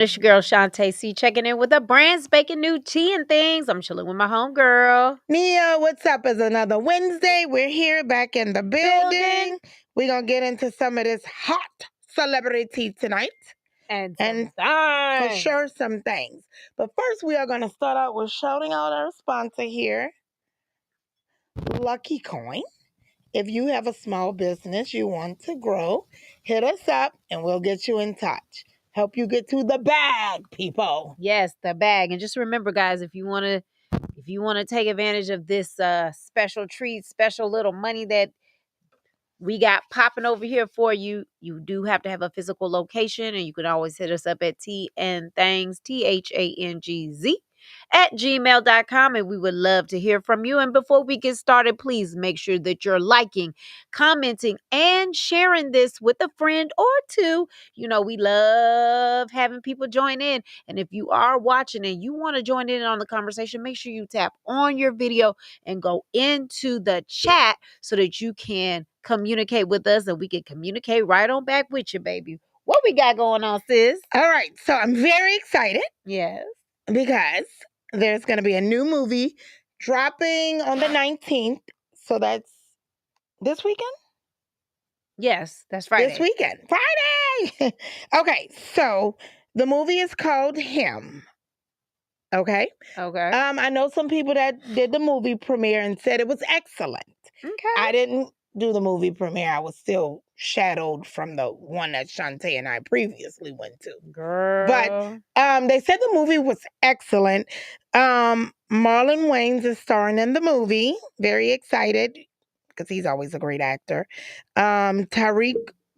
It's your girl Shantae C checking in with a brand spanking new tea and things. I'm chilling with my homegirl. Nia, what's up? It's another Wednesday. We're here back in the building. We're going to get into some of this hot celebrity tonight. And for sure some things. But first, we are going to start out with shouting out our sponsor here, Lucky Coin. If you have a small business you want to grow, hit us up and we'll get you in touch. Help you get to the bag, people. Yes, the bag. And just remember, guys, if you want to take advantage of this special treat, special little money that we got popping over here for you, you do have to have a physical location, and you can always hit us up at TNThangz, THANGZ at gmail.com, and we would love to hear from you. And before we get started, please make sure that you're liking, commenting, and sharing this with a friend or two. You know, we love having people join in. And if you are watching and you want to join in on the conversation, make sure you tap on your video and go into the chat so that you can communicate with us and we can communicate right on back with you, baby. What we got going on, sis? All right, so I'm very excited. Yes. Because there's going to be a new movie dropping on the 19th. So that's this weekend? Yes, that's Friday. This weekend. Friday! Okay, so the movie is called Him. Okay? Okay. I know some people that did the movie premiere and said it was excellent. Okay. I didn't do the movie premiere. I was still shadowed from the one that Shantae and I previously went to. Girl. But they said the movie was excellent. Marlon Wayans is starring in the movie. Very excited because he's always a great actor. Tariq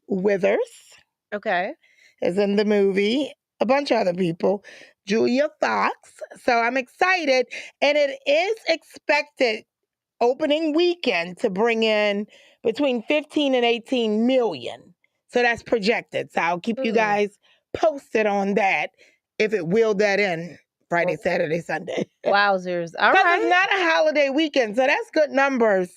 Withers Okay. is in the movie. A bunch of other people. Julia Fox. So I'm excited. And it is expected opening weekend to bring in between 15 and 18 million. So that's projected. So I'll keep you guys posted on that if it will that in Friday, Saturday, Sunday. Wowzers. All Because right. it's not a holiday weekend. So that's good numbers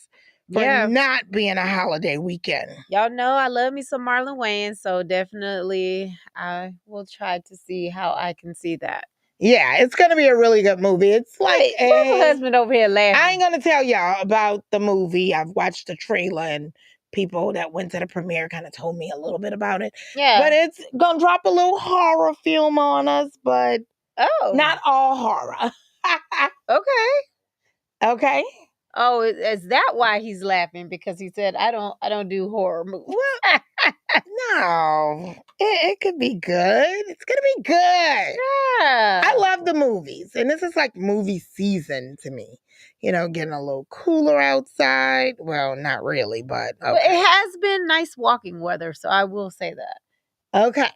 for not being a holiday weekend. Y'all know I love me some Marlon Wayans, so definitely I will try to see how I can see that. Yeah, it's going to be a really good movie. It's like my husband over here laughing. I ain't going to tell y'all about the movie. I've watched the trailer and people that went to the premiere kind of told me a little bit about it. Yeah. But it's going to drop a little horror film on us, but not all horror. Okay. Okay. Oh, is that why he's laughing? Because he said, I don't do horror movies. Well, no. It could be good. It's going to be good. Yeah. I love the movies. And this is like movie season to me. You know, getting a little cooler outside. Well, not really, but okay. Well, it has been nice walking weather, so I will say that. Okay.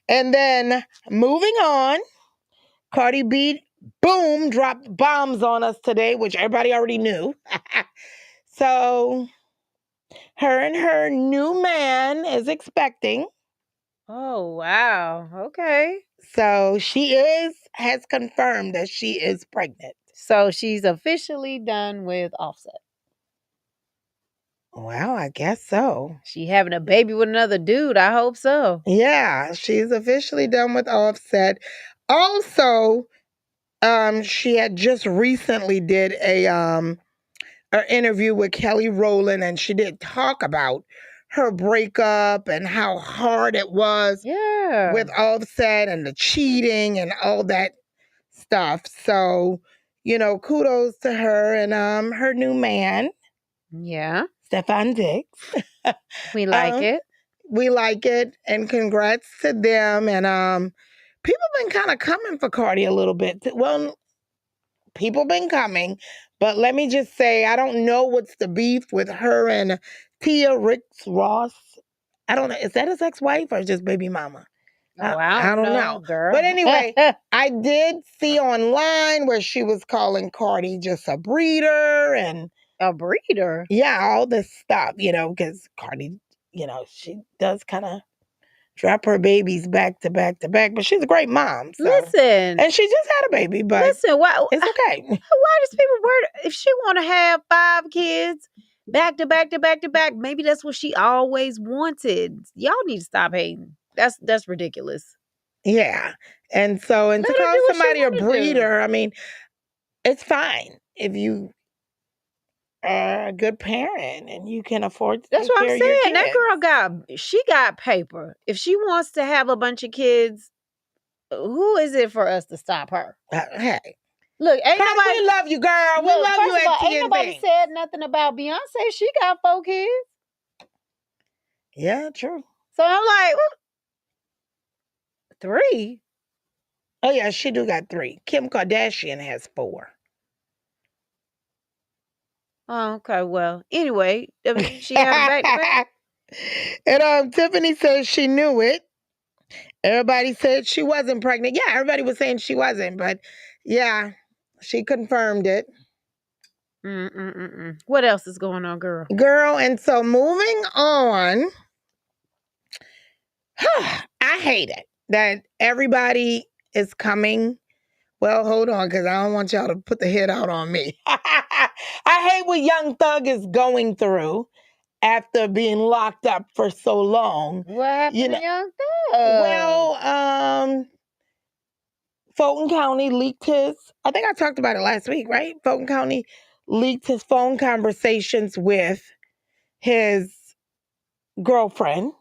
And then moving on, Cardi B, boom, dropped bombs on us today, which everybody already knew. So her and her new man is expecting. Oh, wow. Okay. So she has confirmed that she is pregnant. So she's officially done with Offset. Well, I guess so. She having a baby with another dude. I hope so. Yeah, she's officially done with Offset. Also, she had just recently did an interview with Kelly Rowland, and she did talk about her breakup and how hard it was with Offset and the cheating and all that stuff. So, you know, kudos to her and her new man. Yeah. Stefan Diggs. We like it. We like it, and congrats to them. And people been kind of coming for Cardi a little bit. Well, people been coming, but let me just say, I don't know what's the beef with her and Tia Ricks Ross. I don't know. Is that his ex-wife or just baby mama? Oh, I don't know, girl. But anyway, I did see online where she was calling Cardi just a breeder and a breeder. Yeah, all this stuff, you know, because Cardi, you know, she does kind of drop her babies back to back to back, but she's a great mom. So. Listen. And she just had a baby, but listen, why, it's okay. Why does people worry? If she want to have 5 kids back to back to back to back, maybe that's what she always wanted. Y'all need to stop hating. That's ridiculous. Yeah. And so, and Let to her call do what she somebody a want to do. breeder, I mean, it's fine if you are a good parent and you can afford to That's take what I'm care of your saying. That kids. girl got paper. If she wants to have a bunch of kids, who is it for us to stop her? Hey, Look, ain't Cardi, nobody. we love you, girl. We Look, love you first of at all, ain't nobody TNT. said nothing about Beyonce. She got 4 kids. Yeah, true. So I'm like, 3? Oh yeah, she do got 3. Kim Kardashian has 4. Oh, okay. Well, anyway, she had a back to back. And Tiffany says she knew it. Everybody said she wasn't pregnant. Yeah, everybody was saying she wasn't, but yeah, she confirmed it. What else is going on, girl? Girl, and so moving on, I hate it that everybody is coming. Well, hold on, because I don't want y'all to put the hit out on me. I hate what Young Thug is going through after being locked up for so long. What happened to Young Thug? Well, Fulton County leaked his, I think I talked about it last week, right? Fulton County leaked his phone conversations with his girlfriend,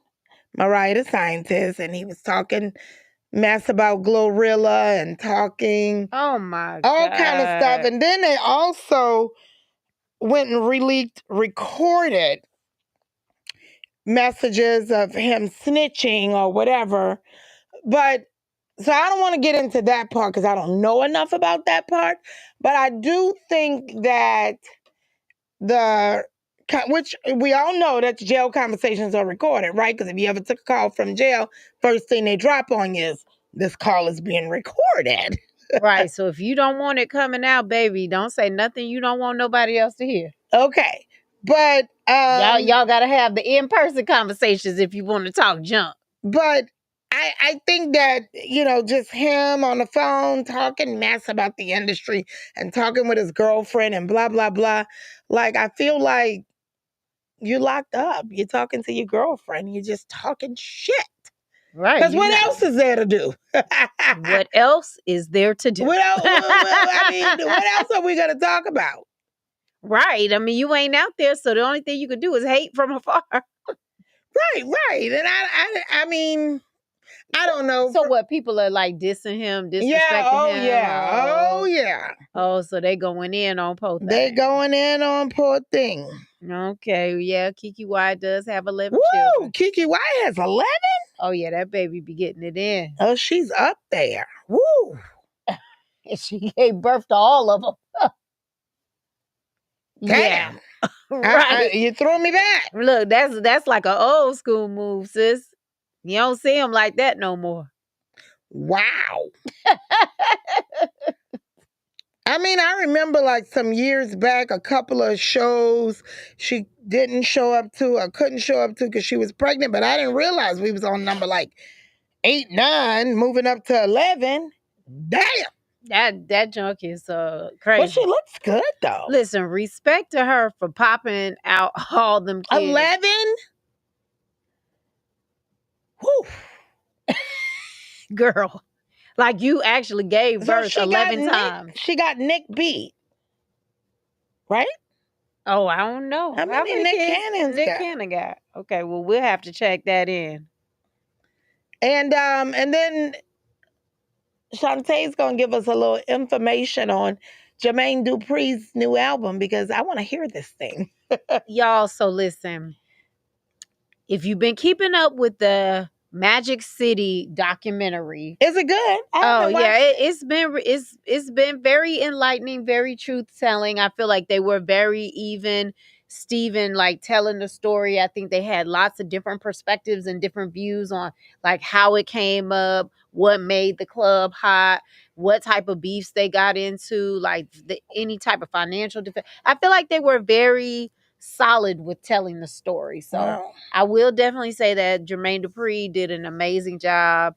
Mariah the Scientist, and he was talking mess about Glorilla and talking Oh my all God. kind of stuff. And then they also went and recorded messages of him snitching or whatever. But so I don't want to get into that part because I don't know enough about that part. But I do think that which we all know that jail conversations are recorded, right? Because if you ever took a call from jail, first thing they drop on you is this call is being recorded. Right. So if you don't want it coming out, baby, don't say nothing you don't want nobody else to hear. Okay. But y'all gotta have the in-person conversations if you want to talk junk. But I think that, just him on the phone talking mess about the industry and talking with his girlfriend and blah, blah, blah. Like, I feel like you're locked up. You're talking to your girlfriend. You're just talking shit. Right. Because what else is there to do? What else is there to do? What else are we going to talk about? Right. I mean, you ain't out there, so the only thing you can do is hate from afar. Right. And I mean, I don't know. So what, people are like dissing him, disrespecting him? Oh, yeah. Oh, so they going in on poor thing. They going in on poor thing. Okay, yeah, Kiki Y does have 11 Woo! children. Kiki Y has 11? Oh, yeah, that baby be getting it in. Oh, she's up there. Woo! And she gave birth to all of them. Damn. Yeah. Right. You threw me back. Look, that's like an old school move, sis. You don't see them like that no more. Wow. I mean, I remember like some years back, a couple of shows she didn't show up to or couldn't show up to because she was pregnant, but I didn't realize we was on number like 8, 9, moving up to 11. Damn. That junk is crazy. But she looks good though. Listen, respect to her for popping out all them kids. 11? Whew. Girl. Like you actually gave birth 11 times. She got Nick beat. Right? Oh, I don't know. How many Nick Cannons Nick got? Cannon got? Okay, well, we'll have to check that in. And then Shantae's gonna give us a little information on Jermaine Dupri's new album because I want to hear this thing. Y'all, so listen. If you've been keeping up with the Magic City documentary, is it good? It's been very enlightening, very truth telling. I feel like they were very even. Steven, like telling the story. I think they had lots of different perspectives and different views on like how it came up, what made the club hot, what type of beefs they got into, like any type of financial defense. I feel like they were very solid with telling the story. So Wow. I will definitely say that Jermaine Dupri did an amazing job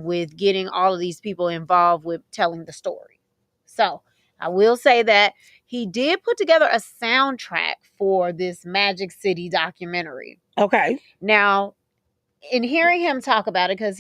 with getting all of these people involved with telling the story. So I will say that he did put together a soundtrack for this Magic City documentary. Okay. Now, in hearing him talk about it, because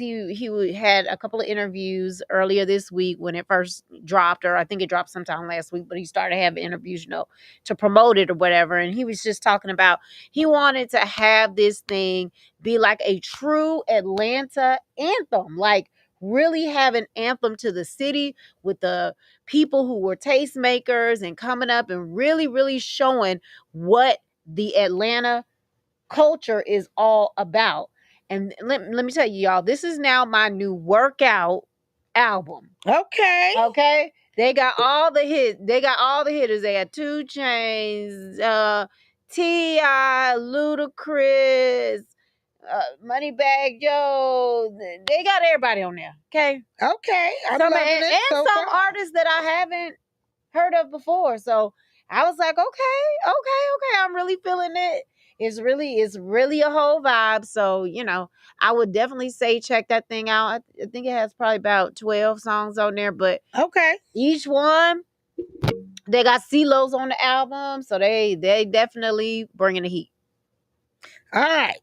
had a couple of interviews earlier this week when it first dropped, or I think it dropped sometime last week, but he started having interviews, to promote it or whatever. And he was just talking about he wanted to have this thing be like a true Atlanta anthem, like really have an anthem to the city with the people who were tastemakers and coming up and really, really showing what the Atlanta culture is all about. And let me tell you, y'all, this is now my new workout album. Okay. Okay. They got all the hits. They got all the hitters. They got 2 Chains, T.I., Ludacris, Moneybag Joe. They got everybody on there. Okay. Okay. I'm Some, loving and it so some far. artists that I haven't heard of before. So I was like, okay, I'm really feeling it. It's really a whole vibe. So, I would definitely say check that thing out. I think it has probably about 12 songs on there, but Okay. each one, they got CeeLo's on the album, so they definitely bringing the heat. All right.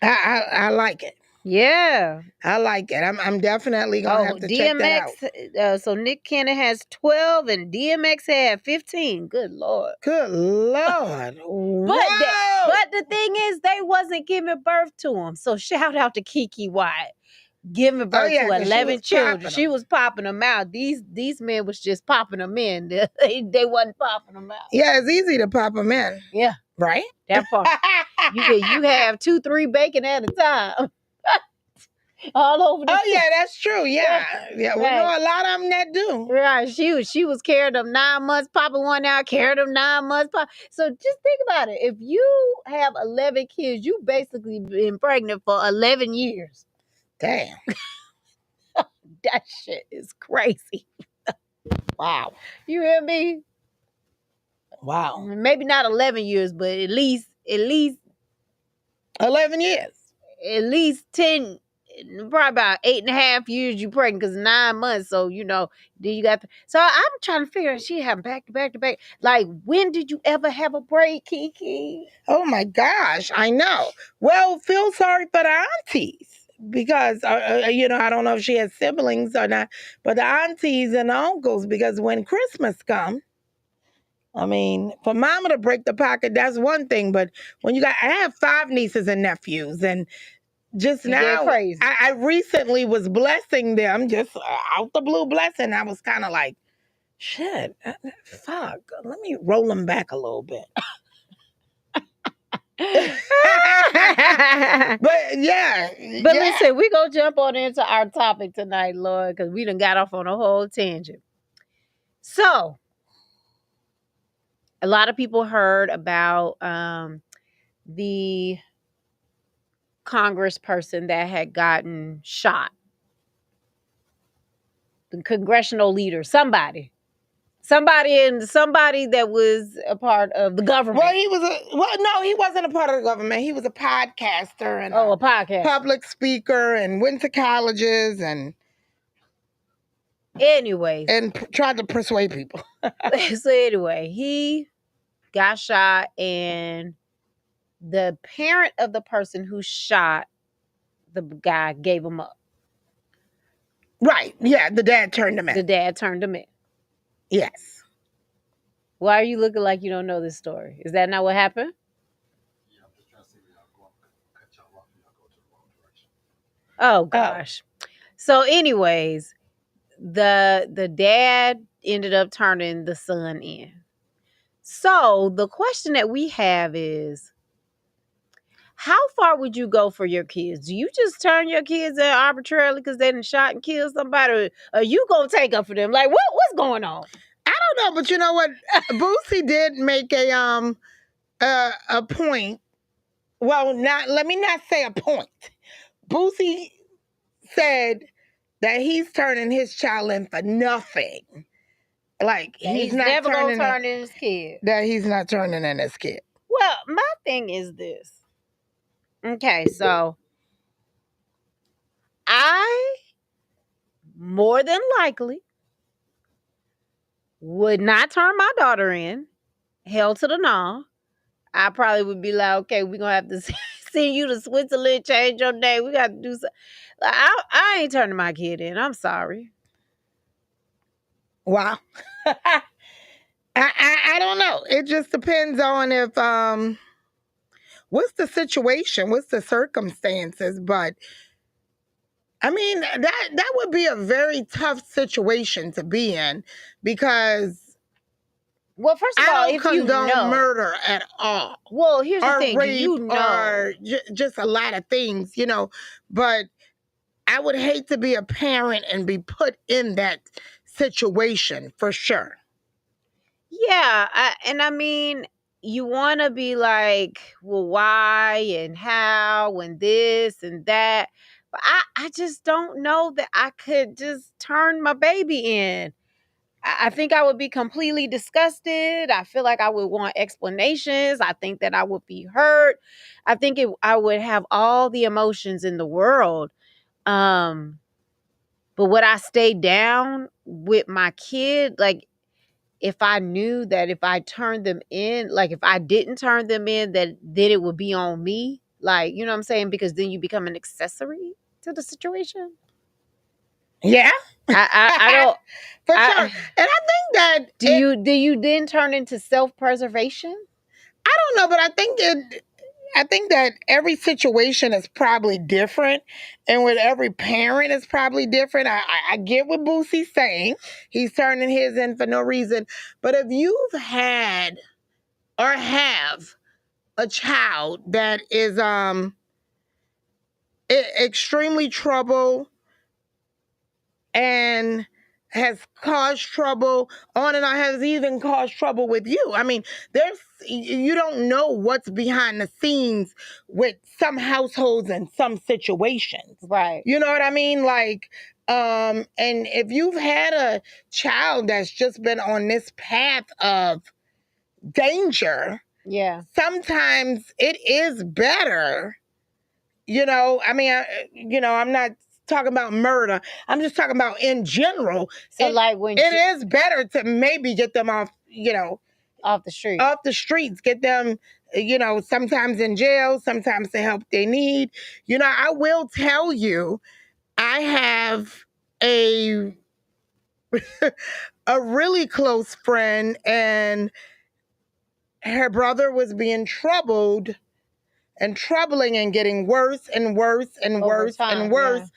I like it. Yeah. I like it. I'm definitely gonna have to check that out. DMX. So Nick Cannon has 12 and DMX had 15. Good Lord. Good Lord. But Whoa. but the thing is, they wasn't giving birth to him. So shout out to Kiki Wyatt, giving birth yeah, to 'cause she 11 was children. popping She 'em. was popping them out. These men was just popping them in. They wasn't popping them out. Yeah, it's easy to pop them in, Yeah, right? that part. You have 2, 3 bacon at a time. All over the Oh yeah, that's true. Yeah, yeah, we know Right. a lot of them that do. Right, she was carrying them 9 months, popping one out, carrying them 9 months, pop. So just think about it. If you have 11 kids, you basically been pregnant for 11 years. Damn. That shit is crazy. Wow. You hear me? Wow. Maybe not 11 years, but at least 11 years. 10, probably about 8.5 years you pregnant, because 9 months. So then you got. So I'm trying to figure out, she having back to back to back. Like, when did you ever have a break, Kiki? Oh my gosh, I know. Well, feel sorry for the aunties because I don't know if she has siblings or not, but the aunties and the uncles, because when Christmas comes, I mean, for mama to break the pocket, that's one thing. But when I have 5 nieces and nephews, and just You get now, crazy. I recently was blessing them, just out the blue blessing. I was kind of like, shit, fuck, let me roll them back a little bit. But yeah. But listen, we gonna jump on into our topic tonight, Lord, because we done got off on a whole tangent. So, a lot of people heard about the congressperson that had gotten shot, the congressional leader, somebody that was a part of the government. Well, no, he wasn't a part of the government. He was a podcaster and a podcast public speaker, and went to colleges and anyways, and tried to persuade people. so anyway, he got shot, and the parent of the person who shot the guy gave him up. Right. Yeah, the dad turned him in. The dad turned him in. Yes. Why are you looking like you don't know this story? Is that not what happened? Oh gosh. So anyways, the dad ended up turning the son in. So the question that we have is, how far would you go for your kids? Do you just turn your kids in arbitrarily because they done shot and killed somebody? Or are you gonna take up for them? Like, what's going on? I don't know, but you know what? Boosie did make a point. Well, let me not say a point. Boosie said that he's turning his child in for nothing. Like he's not never gonna turning turn in his kid. That he's not turning in his kid. Well, my thing is this. Okay, so I more than likely would not turn my daughter in. Hell to the no. I probably would be like, okay, we're gonna have to send you to Switzerland, change your name. We got to do something. Like, I ain't turning my kid in. I'm sorry. Wow. I don't know. It just depends on if what's the situation, what's the circumstances. But I mean that would be a very tough situation to be in because Well, first of I all, don't if you condone know, murder at all, well, here's the or thing. Do you rape, know? or just a lot of things, But I would hate to be a parent and be put in that situation for sure. Yeah, and I mean, you want to be like, well, why and how and this and that, but I just don't know that I could just turn my baby in. I think I would be completely disgusted. I feel like I would want explanations. I think that I would be hurt. I would have all the emotions in the world. Um, but would I stay down with my kid? Like, if I knew that if I turned them in, like if I didn't turn them in, that then it would be on me. Like, you know what I'm saying? Because then you become an accessory to the situation. Yeah. I don't. For sure. I And I think that do you then turn into self preservation? I don't know, but I think that every situation is probably different, and with every parent is probably different. I get what Boosie's saying; he's turning his in for no reason. But if you've had or have a child that is extremely trouble and has caused trouble on and on, has even caused trouble with you. I mean, you don't know what's behind the scenes with some households and some situations. Right. You know what I mean? Like, and if you've had a child that's just been on this path of danger, Yeah. sometimes it is better. I mean, I'm not talking about murder. I'm just talking about in general. So like when It is better to maybe get them off, off the street. off the streets, get them, sometimes in jail, sometimes the help they need. I will tell you, I have a a really close friend, and her brother was being troubled and troubling and getting worse and worse and Over worse and time, yeah. worse,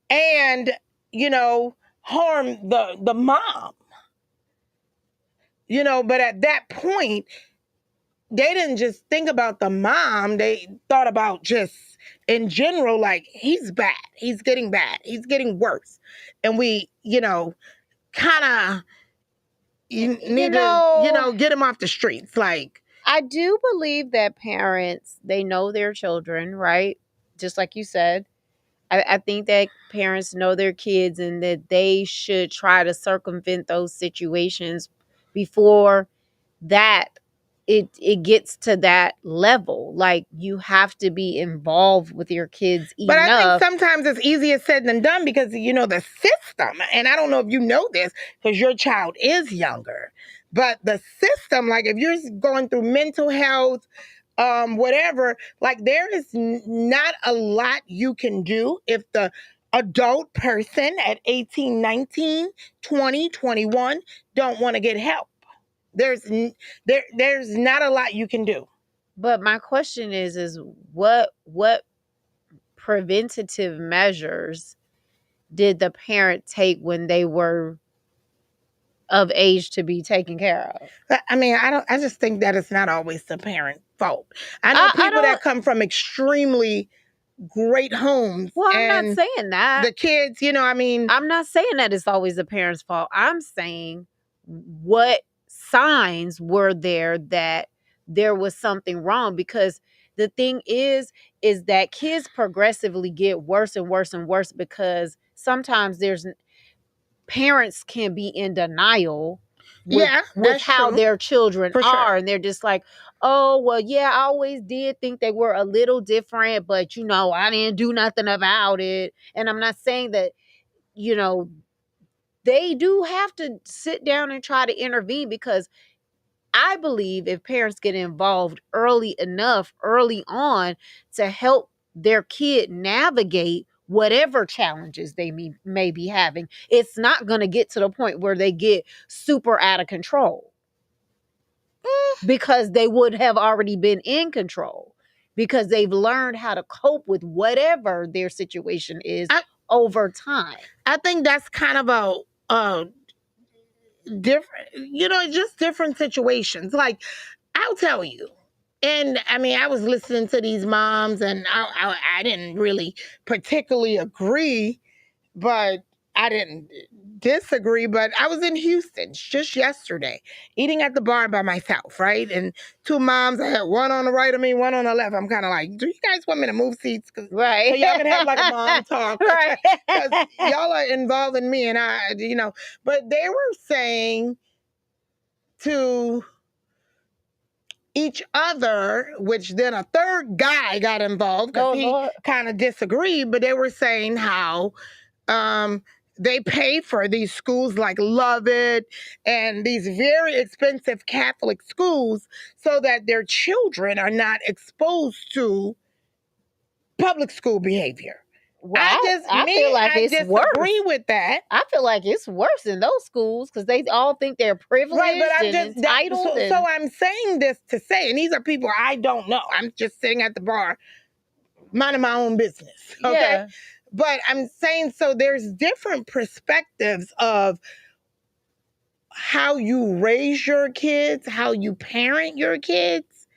and harm the mom. But at that point they didn't just think about the mom, they thought about just in general, like, he's bad, he's getting bad, he's getting worse, and we kind of you You need to know, get him off the streets, like. I do believe that parents, they know their children, right? Just like you said. I think that parents know their kids and that they should try to circumvent those situations before that it gets to that level. Like, you have to be involved with your kids But I think enough. sometimes it's easier said than done because, the system, and I don't know if you know this because your child is younger, but the system, like if you're going through mental health, whatever, like there is not a lot you can do if the adult person at 18, 19, 20, 21 don't want to get help. There's not a lot you can do. But my question is what preventative measures did the parent take when they were of age to be taken care of? I mean, I just think that it's not always the parent's fault. I know I people that don't. come from extremely great homes, Well, I'm not and saying that. the kids, I mean, I'm not saying that it's always the parent's fault. I'm saying what signs were there that there was something wrong, because the thing is that kids progressively get worse and worse and worse, because sometimes there's parents can be in denial yeah, with that's how true. their children For sure. are, and they're just like, oh well, yeah, I always did think they were a little different, but I didn't do nothing about it. And I'm not saying that, you know they do have to sit down and try to intervene, because I believe if parents get involved early enough, early on, to help their kid navigate whatever challenges they may be having, it's not going to get to the point where they get super out of control, because they would have already been in control, because they've learned how to cope with whatever their situation is over time. I think that's kind of a different, just different situations. Like, I'll tell you. And I mean, I was listening to these moms, and I didn't really particularly agree, but I didn't disagree. But I was in Houston just yesterday, eating at the bar by myself, right? And two moms, I had one on the right of me, one on the left. I'm kind of like, do you guys want me to move seats? Right. So y'all can have like a mom talk. Right. Because y'all are involving me, and but they were saying to each other, which then a third guy got involved because he kind of disagreed, but they were saying how they pay for these schools like Love It and these very expensive Catholic schools so that their children are not exposed to public school behavior. Well, I feel like it's disagree worse with that. I feel like it's worse in those schools because they all think they're privileged, right? But I'm and entitled. So I'm saying this to say, and these are people I don't know. I'm just sitting at the bar, minding my own business. Okay. Yeah. But I'm saying, so there's different perspectives of how you raise your kids, how you parent your kids.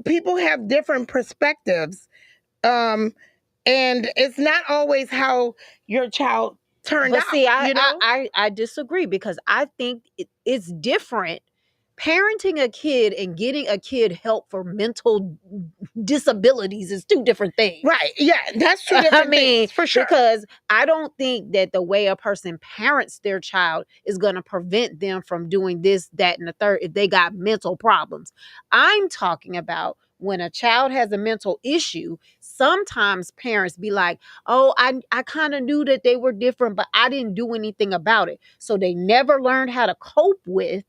People have different perspectives. And it's not always how your child turned out. But see, I disagree, because I think it's different. Parenting a kid and getting a kid help for mental disabilities is two different things. Right. Yeah, that's two different things, for sure. Because I don't think that the way a person parents their child is going to prevent them from doing this, that, and the third if they got mental problems. I'm talking about when a child has a mental issue, sometimes parents be like, oh, I kind of knew that they were different, but I didn't do anything about it. So they never learned how to cope with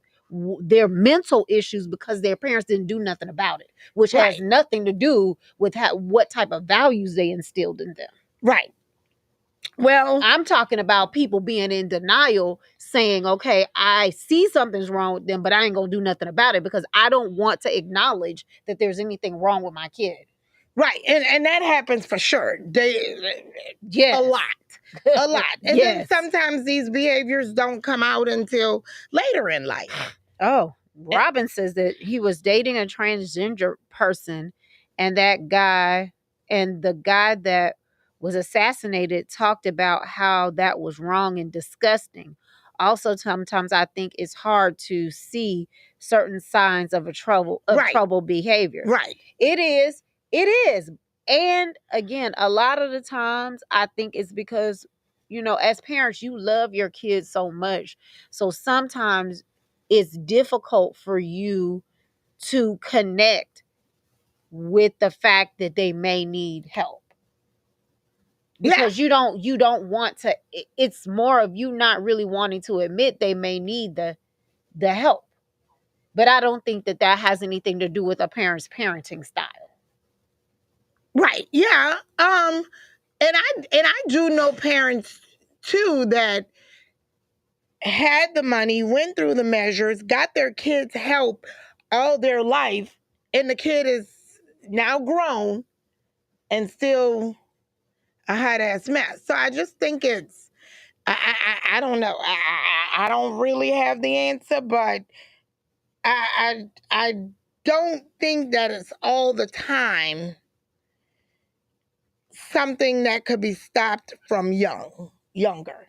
their mental issues because their parents didn't do nothing about it, which has nothing to do with what type of values they instilled in them. Right. Well, I'm talking about people being in denial, saying, okay, I see something's wrong with them, but I ain't gonna do nothing about it because I don't want to acknowledge that there's anything wrong with my kid. Right. And that happens for sure. Yes. A lot. And then sometimes these behaviors don't come out until later in life. Oh, Robin says that he was dating a transgender person, and the guy that was assassinated talked about how that was wrong and disgusting. Also, sometimes I think it's hard to see certain signs of trouble behavior. Right. It is. And again, a lot of the times I think it's because, as parents, you love your kids so much. So sometimes it's difficult for you to connect with the fact that they may need help, because you don't want to. It's more of you not really wanting to admit they may need the help. But I don't think that has anything to do with a parent's parenting style. Right. Yeah. And I do know parents too that had the money, went through the measures, got their kids help all their life, and the kid is now grown and still a hot ass mess. So I just think it's, I don't know. I don't really have the answer, but I don't think that it's all the time something that could be stopped from younger.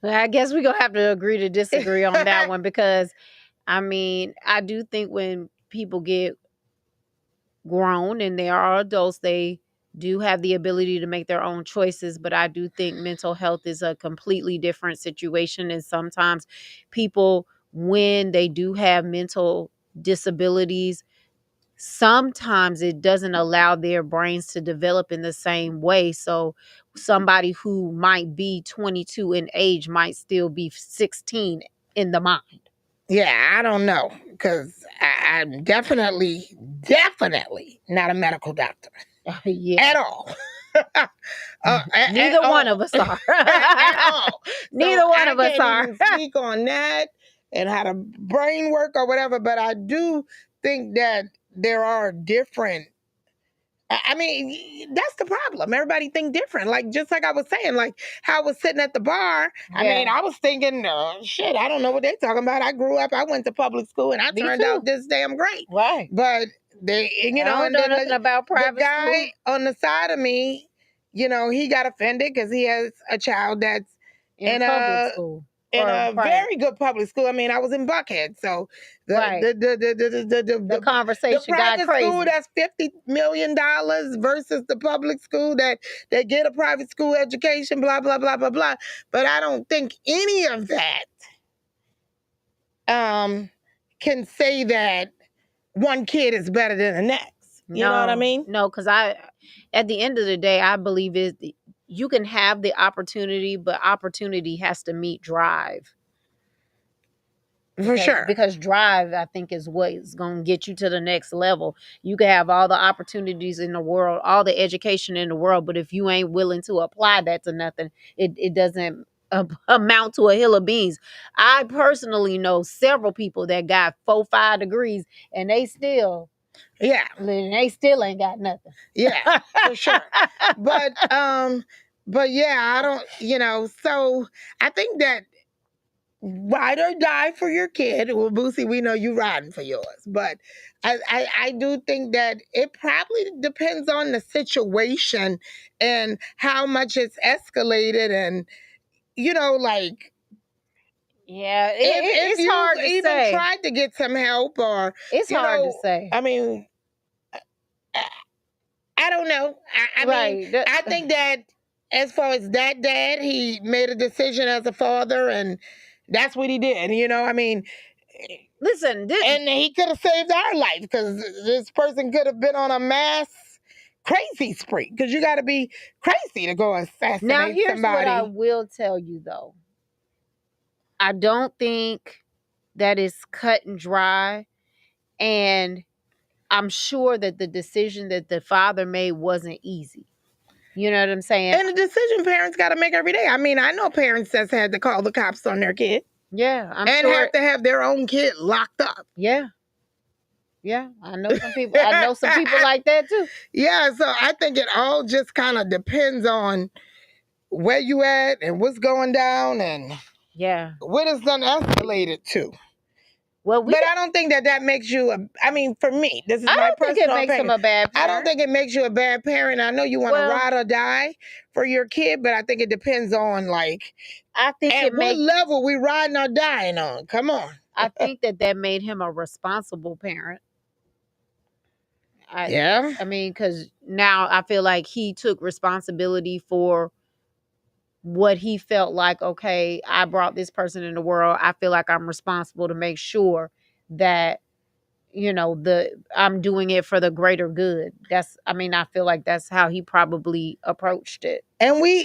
I guess we're gonna have to agree to disagree on that one, because I mean, I do think when people get grown and they are adults, they do have the ability to make their own choices. But I do think mental health is a completely different situation. And sometimes people, when they do have mental disabilities, sometimes it doesn't allow their brains to develop in the same way. So somebody who might be 22 in age might still be 16 in the mind. Yeah, I don't know, because I'm definitely not a medical doctor Yeah. at all. Neither one of us are. At all. So Neither one I of us can't are. even speak on that and how the brain work or whatever, but I do think that there are different. I mean, that's the problem. Everybody think different. Like, just like I was saying, like how I was sitting at the bar. I mean, Yeah. I was thinking, shit, I don't know what they're talking about. I grew up, I went to public school, and I Me turned too. out this damn great. Right. But they, I don't and know then nothing about the private school. guy on the side of me, he got offended because he has a child that's In in public a school in or a private. very good public school. I mean, I was in Buckhead, so Right. The the conversation got private school crazy. that's $50 million versus the public school that they get a private school education, blah blah blah blah blah. But I don't think any of that can say that one kid is better than the next. You know what I No, mean? no, because at the end of the day, I believe you can have the opportunity, but opportunity has to meet drive. For sure. Because drive, I think, is what is going to get you to the next level. You can have all the opportunities in the world, all the education in the world, but if you ain't willing to apply that to nothing, it doesn't amount to a hill of beans. I personally know several people that got 4, 5 degrees, and Yeah, they still ain't got nothing. yeah, for sure. But yeah, I don't. So I think that ride or die for your kid. Well, Boosie, we know you riding for yours, but I do think that it probably depends on the situation and how much it's escalated, and like Yeah, if it's you've hard to even say. tried to get some help, or It's hard to say. I mean, I don't know. I mean, Right. I think that as far as that dad, he made a decision as a father, and that's what he did. I mean, Listen, and he could have saved our life, because this person could have been on a mass crazy spree. Because you got to be crazy to go now assassinate here's what I somebody. will tell you though. I don't think that is cut and dry, and I'm sure that the decision that the father made wasn't easy. You know what I'm saying? And a decision parents got to make every day. I mean, I know parents that's had to call the cops on their kid Yeah, I'm and sure. have to have their own kid locked up. Yeah. Yeah, I know some people. I know some people like that too. Yeah, so I think it all just kind of depends on where you at and what's going down and Yeah. what it's done escalated to. Well, But I don't think that makes you I mean, for me, this is I my don't think it personal makes him opinion. a bad I parent. don't think it makes you a bad parent. I know you want to Well, ride or die for your kid, but I think it depends on, like, I think at what level we riding or dying on. Come on. I think that made him a responsible parent. Yeah. I mean, because now I feel like he took responsibility for what he felt like. Okay, I brought this person in the world. I feel like I'm responsible to make sure that I'm doing it for the greater good. I feel like that's how he probably approached it. And we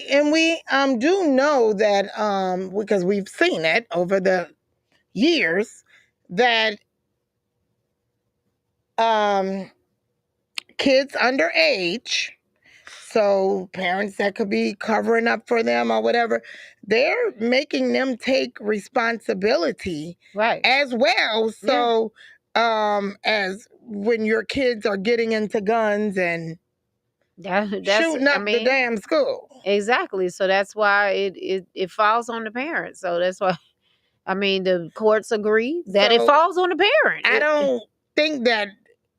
do know that because we've seen it over the years that um kids underage, so parents that could be covering up for them or whatever, they're making them take responsibility Right. as well. So as when your kids are getting into guns and shooting up the damn school. Exactly. So that's why it falls on the parents. So that's why the courts agree that it falls on the parent. I don't think that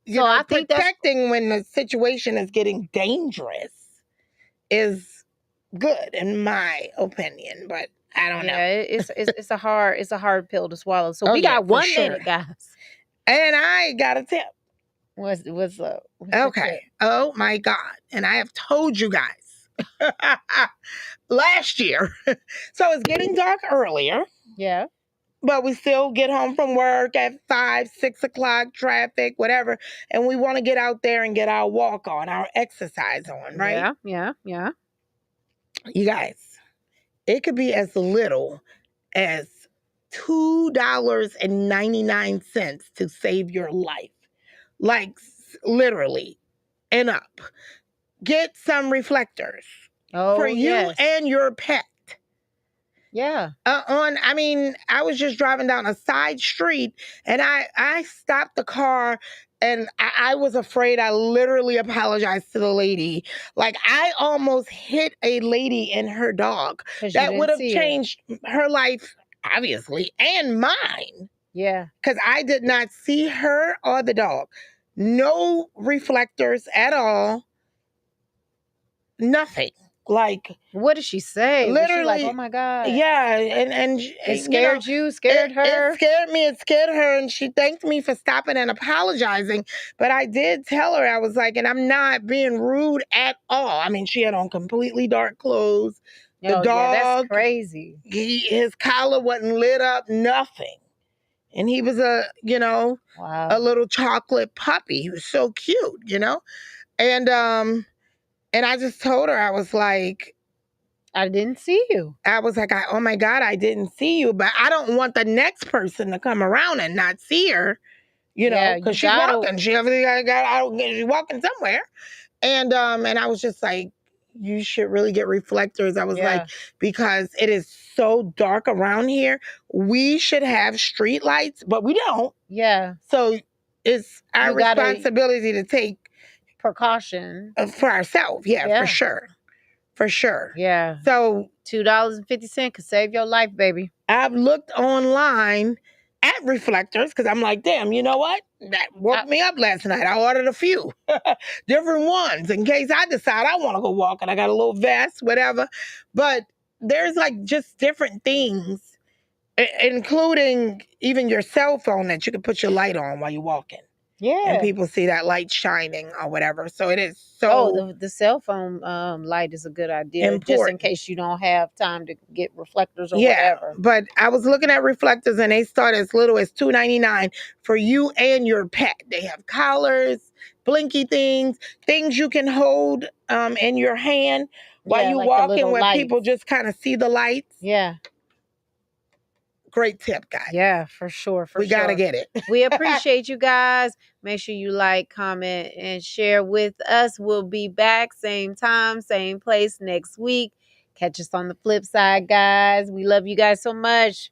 I think protecting when the situation is getting dangerous is good in my opinion, but I don't know. It's a hard pill to swallow. So we got 1 minute, guys. And I got a tip. What's up? Okay. Oh my God. And I have told you guys last year. So it's getting dark earlier. Yeah. but we still get home from work at 5, 6 o'clock, traffic, whatever. And we want to get out there and get our walk on, our exercise on, right? Yeah, yeah, yeah. You guys, it could be as little as $2.99 to save your life. Like literally and up. Get some reflectors for Oh, you yes. and your pet. Yeah. I mean, I was just driving down a side street and I stopped the car and I was afraid. I literally apologized to the lady. Like, I almost hit a lady and her dog. Because you That would didn't have see her. changed her life, obviously, and mine. Yeah. Because I did not see her or the dog. No reflectors at all. Nothing. Like, What did she say? Was she like, oh literally, my God? yeah, and It you know, scared you? Scared it her? scared me. It scared her, and she thanked me for stopping and apologizing. But I did tell her, I was like, and I'm not being rude at all. I mean, she had on completely dark clothes. The Oh, yeah, that's dog, crazy. his collar wasn't lit up, nothing. And he was Wow. a little chocolate puppy. He was so cute, and I just told her, I didn't see you. oh my God, I didn't see you, but I don't want the next person to come around and not see her, Yeah, because you she's gotta. walking. She's walking somewhere. And I was just like, you should really get reflectors. I was like, Yeah. because it is so dark around here. We should have street lights, but we don't. Yeah. So it's our You gotta responsibility to take precaution. for ourselves. Yeah, for Yeah. sure. For sure. Yeah. So $2.50 could save your life, baby. I've looked online at reflectors because I'm like, damn, you know what? That woke me up last night. I ordered a few different ones in case I decide I want to go walking. I got a little vest, whatever. But there's like just different things, including even your cell phone that you can put your light on while you're walking. And Yeah. people see that light shining or whatever. So it is Oh, so the cell phone light is a good idea, just in important. case you don't have time to get reflectors or Yeah, whatever. but I was looking at reflectors and they start as little as $2.99 for you and your pet. They have collars, blinky things you can hold in your hand while Yeah, you like the walking, little where lights. people just kind of see the lights. Yeah. Great tip, guys. Yeah, for sure. For We sure. gotta get it. We appreciate you guys. Make sure you like, comment, and share with us. We'll be back same time, same place next week. Catch us on the flip side, guys. We love you guys so much.